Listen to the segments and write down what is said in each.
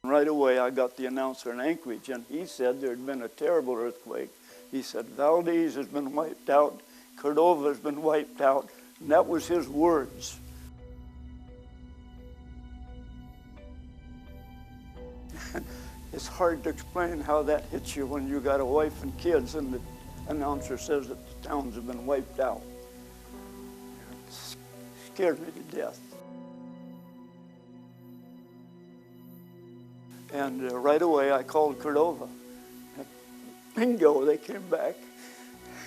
Right away, I got the announcer in Anchorage, and he said there had been a terrible earthquake. He said, Valdez has been wiped out, Cordova has been wiped out, and that was his words. It's hard to explain how that hits you when you got a wife and kids and the announcer says that the towns have been wiped out. It scared me to death. And right away I called Cordova. Bingo, they came back.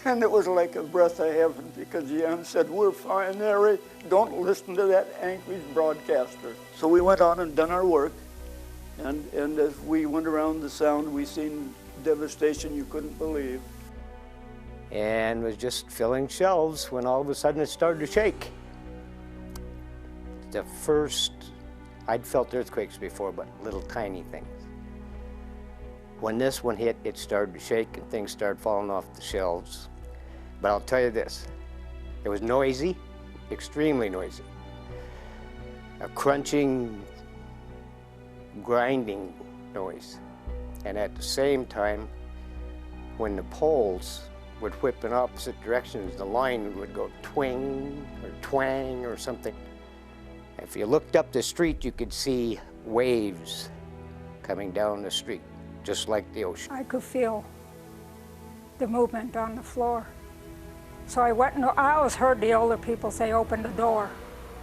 And it was like a breath of heaven because Jan said, we're fine, Harry. Don't listen to that Anchorage broadcaster. So we went on and done our work. And as we went around the sound, we seen devastation you couldn't believe. And was just filling shelves when all of a sudden it started to shake. The first, I'd felt earthquakes before, but little tiny things. When this one hit, it started to shake and things started falling off the shelves. But I'll tell you this, it was noisy, extremely noisy. A crunching, grinding noise. And at the same time, when the poles would whip in opposite directions, the line would go twing or twang or something. If you looked up the street, you could see waves coming down the street, just like the ocean. I could feel the movement on the floor. So I went and I always heard the older people say, open the door.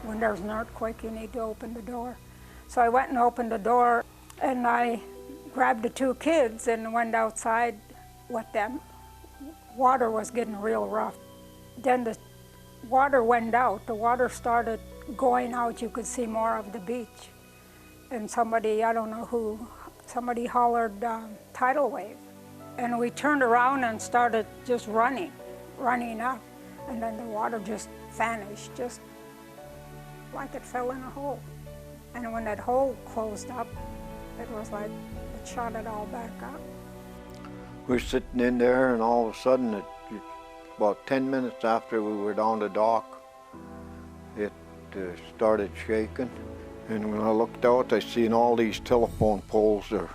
When there's an earthquake, you need to open the door. So I went and opened the door, and I grabbed the two kids and went outside with them. Water was getting real rough. Then the water went out. The water started going out. You could see more of the beach. And somebody, I don't know who, somebody hollered tidal wave. And we turned around and started just running up. And then the water just vanished, just like it fell in a hole. And when that hole closed up, it was like it shot it all back up. We were sitting in there, and all of a sudden, about 10 minutes after we were down the dock, it started shaking. And when I looked out, I seen all these telephone poles are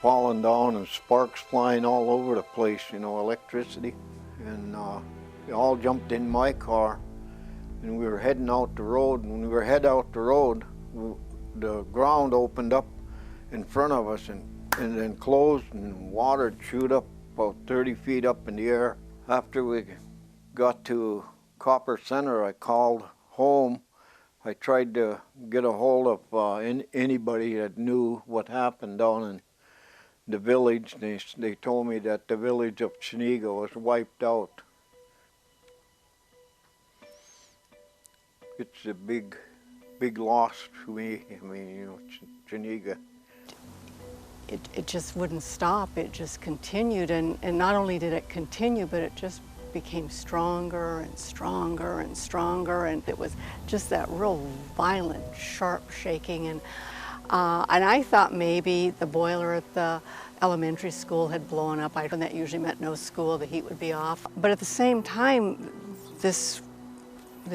falling down and sparks flying all over the place, you know, electricity. And we all jumped in my car, and we were heading out the road. And when we were heading out the road, the ground opened up in front of us and then closed, and water chewed up about 30 feet up in the air. After we got to Copper Center, I called home. I tried to get a hold of anybody that knew what happened down in the village. They told me that the village of Chiniga was wiped out. It's a big loss to me. I mean, you know, Chiniga. It just wouldn't stop. It just continued, and not only did it continue, but it just became stronger and stronger and stronger, and it was just that real violent, sharp shaking. And I thought maybe the boiler at the elementary school had blown up. And that usually meant no school, the heat would be off. But at the same time, this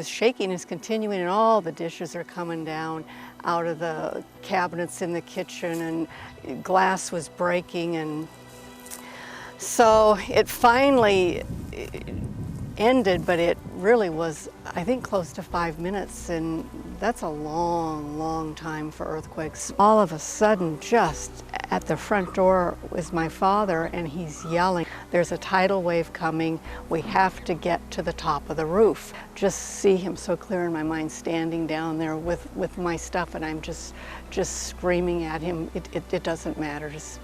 shaking is continuing, and all the dishes are coming down out of the cabinets in the kitchen, and glass was breaking. And so it finally ended, but it really was, I think, close to 5 minutes, and that's a long, long time for earthquakes. All of a sudden, just at the front door was my father, and he's yelling, there's a tidal wave coming, we have to get to the top of the roof. Just see him so clear in my mind, standing down there with my stuff, and I'm just screaming at him, it doesn't matter, just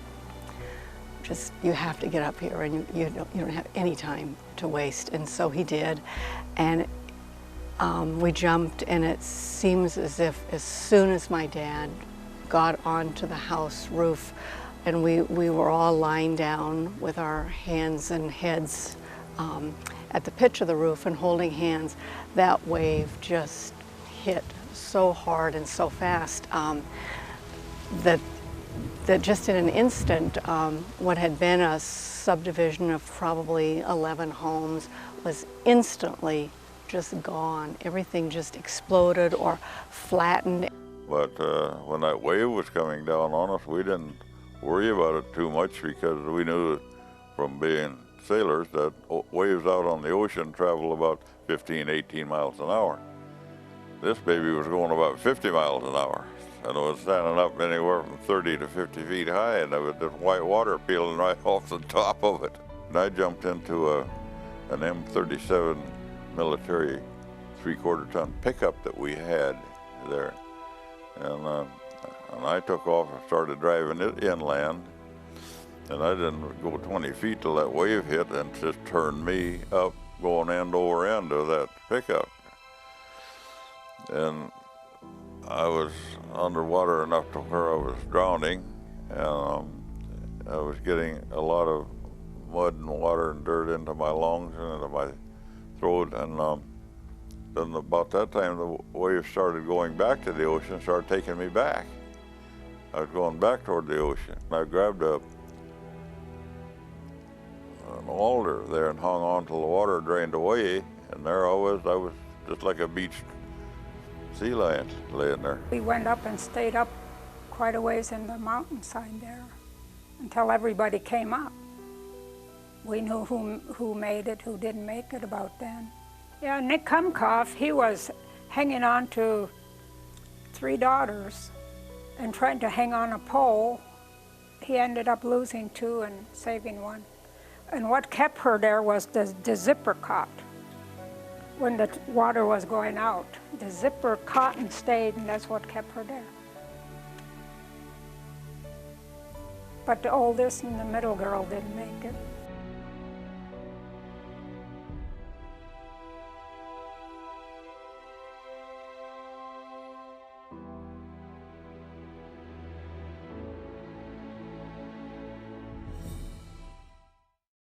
you have to get up here, and you don't have any time to waste. And so he did, and we jumped, and it seems as if as soon as my dad got onto the house roof, and we were all lying down with our hands and heads at the pitch of the roof and holding hands, that wave just hit so hard and so fast that just in an instant, what had been a subdivision of probably 11 homes was instantly just gone. Everything just exploded or flattened. But when that wave was coming down on us, we didn't worry about it too much because we knew from being sailors that waves out on the ocean travel about 15, 18 miles an hour. This baby was going about 50 miles an hour, and it was standing up anywhere from 30 to 50 feet high, and there was just white water peeling right off the top of it. And I jumped into an M37 military 3/4 ton pickup that we had there. And I took off and started driving it inland. And I didn't go 20 feet till that wave hit and just turned me up, going end over end of that pickup. And I was underwater enough to where I was drowning. And I was getting a lot of mud and water and dirt into my lungs and into my throat. And then about that time, the waves started going back to the ocean, started taking me back. I was going back toward the ocean. I grabbed an alder there and hung on till the water drained away, and there I was just like a beached sea lion laying there. We went up and stayed up quite a ways in the mountainside there until everybody came up. We knew who made it, who didn't make it about then. Yeah, Nick Kumkoff, he was hanging on to 3 daughters and trying to hang on a pole. He ended up losing 2 and saving 1. And what kept her there was the zipper caught. When the water was going out, the zipper caught and stayed, and that's what kept her there. But the oldest and the middle girl didn't make it.